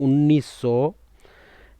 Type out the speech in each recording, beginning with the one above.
1900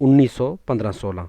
1915-16।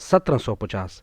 1750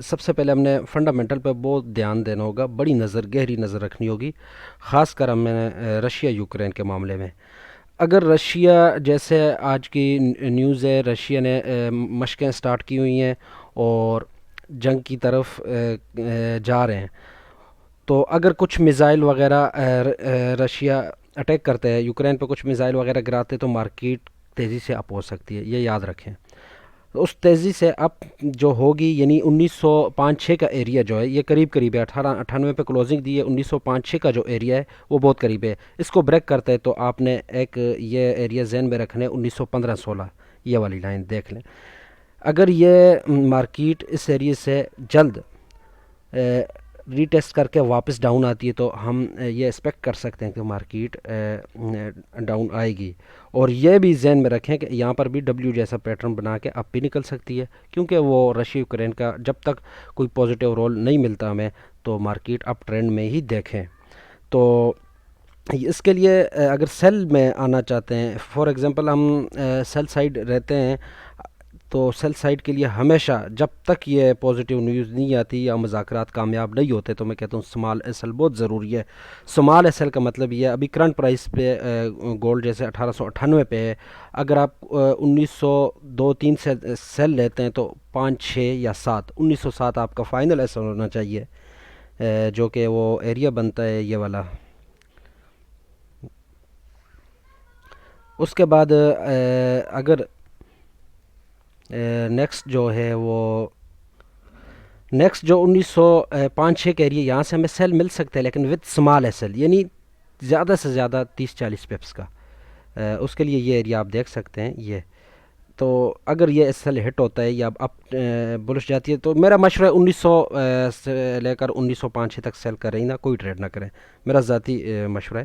سب سے پہلے ہم نے فنڈامنٹل پہ بہت دھیان دینا ہوگا، بڑی نظر، گہری نظر رکھنی ہوگی، خاص کر ہمیں رشیا یوکرین کے معاملے میں۔ اگر رشیا، جیسے آج کی نیوز ہے، رشیا نے مشقیں سٹارٹ کی ہوئی ہیں اور جنگ کی طرف جا رہے ہیں، تو اگر کچھ میزائل وغیرہ رشیا اٹیک کرتے ہیں یوکرین پہ، کچھ میزائل وغیرہ گراتے تو مارکیٹ تیزی سے اپ ہو سکتی ہے، یہ یاد رکھیں۔ اس تیزی سے اپ جو ہوگی، یعنی 1905-6 کا ایریا جو ہے یہ قریب قریب ہے، 1898 پہ کلوزنگ دی ہے، 1905-6 کا جو ایریا ہے وہ بہت قریب ہے، اس کو بریک کرتے ہے تو آپ نے ایک یہ ایریا ذہن میں رکھنے، 1915-16 یہ والی لائن دیکھ لیں۔ اگر یہ مارکیٹ اس ایریے سے جلد ری ٹیسٹ کر کے واپس ڈاؤن آتی ہے تو ہم یہ ایکسپیکٹ کر سکتے ہیں کہ مارکیٹ ڈاؤن آئے گی، اور یہ بھی ذہن میں رکھیں کہ یہاں پر بھی ڈبلیو جیسا پیٹرن بنا کے اپ بھی نکل سکتی ہے، کیونکہ وہ رشیا یوکرین کا جب تک کوئی پوزیٹیو رول نہیں ملتا ہمیں تو مارکیٹ اپ ٹرینڈ میں ہی دیکھیں۔ تو اس کے لیے اگر سیل میں آنا چاہتے ہیں، فار ایگزامپل ہم سیل سائڈ رہتے ہیں، تو سیل سائڈ کے لیے ہمیشہ جب تک یہ پوزیٹیو نیوز نہیں آتی یا مذاکرات کامیاب نہیں ہوتے تو میں کہتا ہوں سمال ایس ایل بہت ضروری ہے۔ سمال ایس ایل کا مطلب یہ ہے، ابھی کرنٹ پرائس پہ گولڈ جیسے 1898 پہ ہے، اگر آپ 1902-3 سے سیل لیتے ہیں تو 5-6 یا 7، 1907 آپ کا فائنل ایس ایل ہونا چاہیے، جو کہ وہ ایریا بنتا ہے یہ والا۔ اس کے بعد اگر نیکسٹ جو ہے وہ نیکسٹ جو 1905-6 کا ایریا، یہاں سے ہمیں سیل مل سکتا ہے لیکن وتھ اسمال ایس ایل، یعنی زیادہ سے زیادہ 30-40 پپس کا، اس کے لیے یہ ایریا آپ دیکھ سکتے ہیں۔ یہ تو اگر یہ ایس ایل ہٹ ہوتا ہے یا اب بلش جاتی ہے تو میرا مشورہ ہے 1900 سے لے کر 1905-6 تک سیل کریں نا، کوئی ٹریڈ نہ کریں، میرا ذاتی مشورہ ہے۔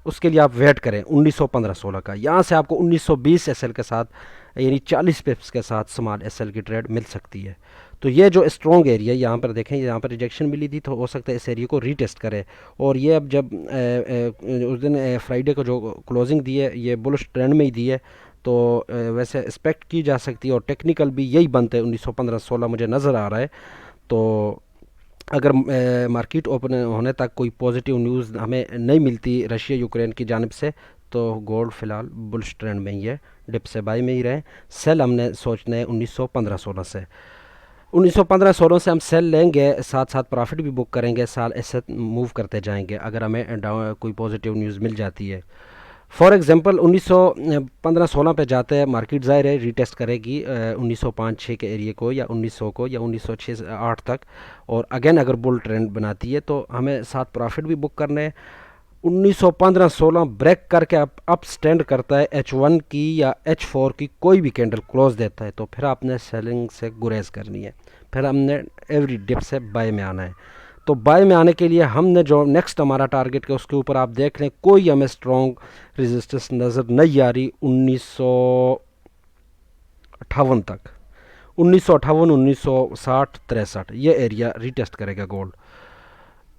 اس کے لیے آپ ویٹ کریں 1915-16 کا، یہاں سے آپ کو 1920 ایس ایل کے ساتھ، یعنی 40 پپس کے ساتھ سمال ایس ایل کی ٹریڈ مل سکتی ہے۔ تو یہ جو اسٹرانگ ایریا ہے یہاں پر دیکھیں، یہاں پر ریجیکشن ملی تھی تو ہو سکتا ہے اس ایریا کو ری ٹیسٹ کرے، اور یہ اب جب اس دن فرائیڈے کو جو کلوزنگ دی ہے یہ بلش ٹرینڈ میں ہی دی ہے، تو ویسے ایکسپیکٹ کی جا سکتی ہے، اور ٹیکنیکل بھی یہی بنتے ہیں 1915-16 مجھے نظر آ رہا ہے۔ تو اگر مارکیٹ اوپن ہونے تک کوئی پوزیٹیو نیوز ہمیں نہیں ملتی رشیا یوکرین کی جانب سے تو گولڈ فی الحال بلش ٹرینڈ میں ہی ہے، ڈپ سے بائی میں ہی رہیں۔ سیل ہم نے سوچنا ہے 1915-16 سے، 1915-16 سے ہم سیل لیں گے، ساتھ ساتھ پرافٹ بھی بک کریں گے، سال ایسے موو کرتے جائیں گے اگر ہمیں کوئی پوزیٹیو نیوز مل جاتی ہے۔ فار ایگزامپل 1915-16 پہ جاتے ہیں مارکیٹ، ظاہر ہے ری ٹیسٹ کرے گی 1905-6 کے ایریے کو یا 1900 کو یا 1906-8 تک، اور اگین اگر بل ٹرینڈ بناتی ہے تو ہمیں ساتھ پرافٹ بھی بک کرنے ہیں۔ 1915-16 بریک کر کے اپ سٹینڈ کرتا ہے H1 کی یا H4 کی کوئی بھی کینڈل کلوز دیتا ہے تو پھر آپ نے سیلنگ سے گریز کرنی ہے، پھر ہم نے ایوری ڈپ سے بائی میں آنا ہے۔ تو بائی میں آنے کے لیے ہم نے جو نیکسٹ ہمارا ٹارگٹ ہے اس کے اوپر آپ دیکھ لیں، کوئی ہمیں اسٹرانگ ریزسٹنس نظر نہیں آ رہی 1958 تک، 1958، 1960، 63 یہ ایریا ری ٹیسٹ کرے گا گولڈ۔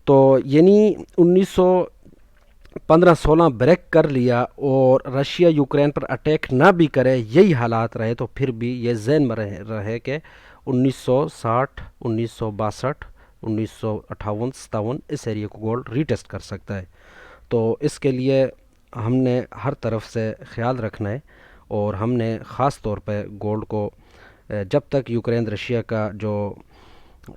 تو یعنی 1915-16 بریک کر لیا اور رشیا یوکرین پر اٹیک نہ بھی کرے، یہی حالات رہے تو پھر بھی یہ ذہن میں رہے کہ 1960، 1962، 1958-57 اس ایریا کو گولڈ ری ٹیسٹ کر سکتا ہے۔ تو اس کے لیے ہم نے ہر طرف سے خیال رکھنا ہے، اور ہم نے خاص طور پہ گولڈ کو جب تک یوکرین رشیا کا جو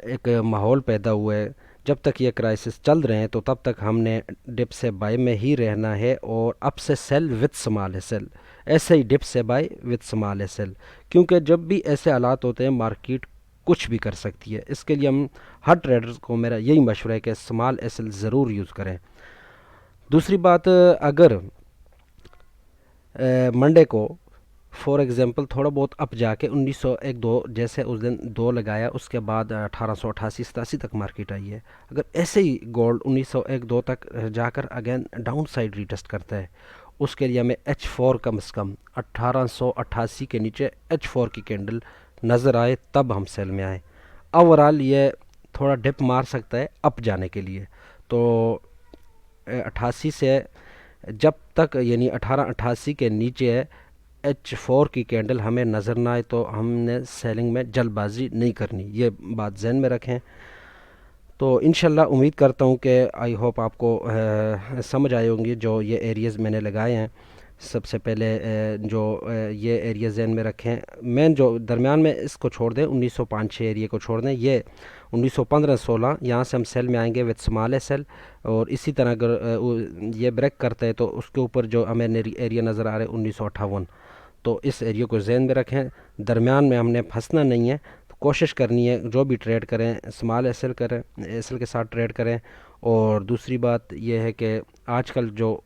ایک ماحول پیدا ہوا ہے، جب تک یہ کرائسس چل رہے ہیں تو تب تک ہم نے ڈپ سے بائی میں ہی رہنا ہے، اور اپ سے سیل وتھ سمال سیل، ایسے ہی ڈپ سے بائی وتھ سمال سیل، کیونکہ جب بھی ایسے حالات ہوتے ہیں مارکیٹ کچھ بھی کر سکتی ہے۔ اس کے لیے ہم ہر ٹریڈرز کو میرا یہی مشورہ ہے کہ سمال ایس ایل ضرور یوز کریں۔ دوسری بات، اگر منڈے کو فار ایگزامپل تھوڑا بہت اپ جا کے 1901-2 جیسے اس دن 2 لگایا، اس کے بعد 1888-87 تک مارکیٹ آئی ہے، اگر ایسے ہی گولڈ 1901-2 تک جا کر اگین ڈاؤن سائڈ ریٹیسٹ کرتا ہے، اس کے لیے ہمیں H4 کم از کم 1888 کے نیچے H4 کی کینڈل نظر آئے تب ہم سیل میں آئیں۔ اوورال یہ تھوڑا ڈپ مار سکتا ہے اپ جانے کے لیے، تو 88 سے جب تک، یعنی 1888 کے نیچے H4 کی کینڈل ہمیں نظر نہ آئے تو ہم نے سیلنگ میں جلد بازی نہیں کرنی، یہ بات ذہن میں رکھیں۔ تو انشاءاللہ امید کرتا ہوں کہ آئی ہوپ آپ کو سمجھ آئے ہوں گی جو یہ ایریاز میں نے لگائے ہیں۔ سب سے پہلے جو یہ ایریا ذہن میں رکھیں، مین جو درمیان میں اس کو چھوڑ دیں، 1905-6 ایریے کو چھوڑ دیں، یہ 1915-16 یہاں سے ہم سیل میں آئیں گے وتھ اسمال سیل، اور اسی طرح اگر یہ بریک کرتا ہے تو اس کے اوپر جو ہمیں ایریا نظر آ رہا ہے 1958، تو اس ایریا کو ذہن میں رکھیں۔ درمیان میں ہم نے پھنسنا نہیں ہے، تو کوشش کرنی ہے جو بھی ٹریڈ کریں اسمال ایسل کریں، ایسل کے ساتھ ٹریڈ کریں۔ اور دوسری بات یہ ہے کہ آج کل جو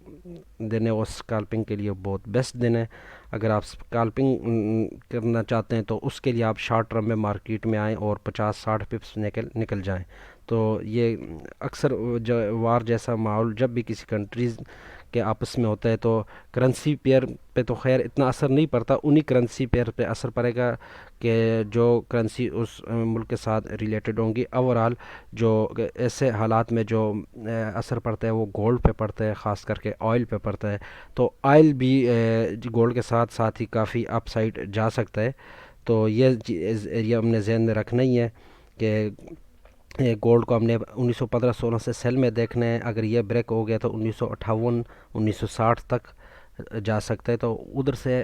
دن ہے وہ اسکالپنگ کے لیے بہت بیسٹ دن ہے۔ اگر آپ اسکالپنگ کرنا چاہتے ہیں تو اس کے لیے آپ شارٹ ٹرم میں مارکیٹ میں آئیں اور 50-60 پپس نکل جائیں۔ تو یہ اکثر وار جیسا ماحول جب بھی کسی کنٹریز کے آپس میں ہوتا ہے تو کرنسی پیئر پہ تو خیر اتنا اثر نہیں پڑتا، انہی کرنسی پیئر پہ اثر پڑے گا کہ جو کرنسی اس ملک کے ساتھ ریلیٹڈ ہوں گی۔ اوورال جو ایسے حالات میں جو اثر پڑتا ہے وہ گولڈ پہ پڑتا ہے، خاص کر کے آئل پہ پڑتا ہے، تو آئل بھی گولڈ کے ساتھ ساتھ ہی کافی اپ سائڈ جا سکتا ہے۔ تو یہ ایریا ہم نے ذہن میں رکھنا ہی ہے کہ گولڈ کو ہم نے 1915-16 سے سیل میں دیکھنا ہے، اگر یہ بریک ہو گیا تو 1958-1960 تک جا سکتا ہے، تو ادھر سے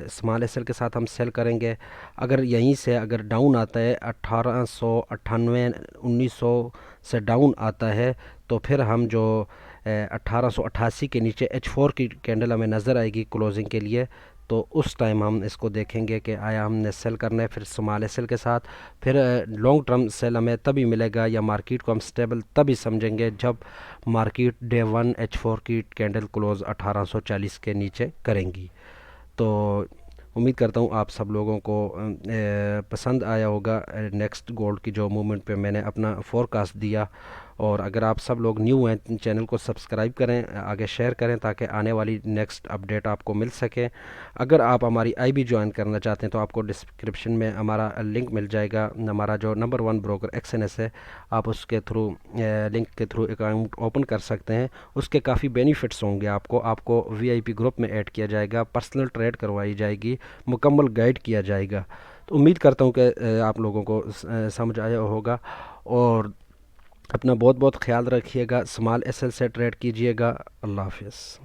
اسمال ایسل کے ساتھ ہم سیل کریں گے۔ اگر یہیں سے اگر ڈاؤن آتا ہے 1898-1900 سے ڈاؤن آتا ہے تو پھر ہم جو 1888 کے نیچے H4 کی کینڈل ہمیں نظر آئے گی کلوزنگ کے لیے، تو اس ٹائم ہم اس کو دیکھیں گے کہ آیا ہم نے سیل کرنا ہے پھر اسمال ایسل کے ساتھ۔ پھر لانگ ٹرم سیل ہمیں تبھی ملے گا یا مارکیٹ کو ہم سٹیبل تبھی سمجھیں گے جب مارکیٹ ڈے 1 H4 کی کینڈل کلوز 1840 کے نیچے کریں گی۔ تو امید کرتا ہوں آپ سب لوگوں کو پسند آیا ہوگا نیکسٹ گولڈ کی جو موومنٹ پہ میں نے اپنا فورکاسٹ دیا۔ اور اگر آپ سب لوگ نیو ہیں چینل کو سبسکرائب کریں، آگے شیئر کریں تاکہ آنے والی نیکسٹ اپڈیٹ آپ کو مل سکے۔ اگر آپ ہماری آئی بی جوائن کرنا چاہتے ہیں تو آپ کو ڈسکرپشن میں ہمارا لنک مل جائے گا، ہمارا جو نمبر 1 بروکر XNS ہے، آپ اس کے تھرو لنک کے تھرو اکاؤنٹ اوپن کر سکتے ہیں۔ اس کے کافی بینیفٹس ہوں گے، آپ کو VIP گروپ میں ایڈ کیا جائے گا، پرسنل ٹریڈ کروائی جائے گی، مکمل گائیڈ کیا جائے گا۔ تو امید کرتا ہوں کہ آپ لوگوں کو سمجھ آیا ہوگا، اور اپنا بہت بہت خیال رکھیے گا، اسمال ایسل سے ٹریڈ کیجیے گا۔ اللہ حافظ۔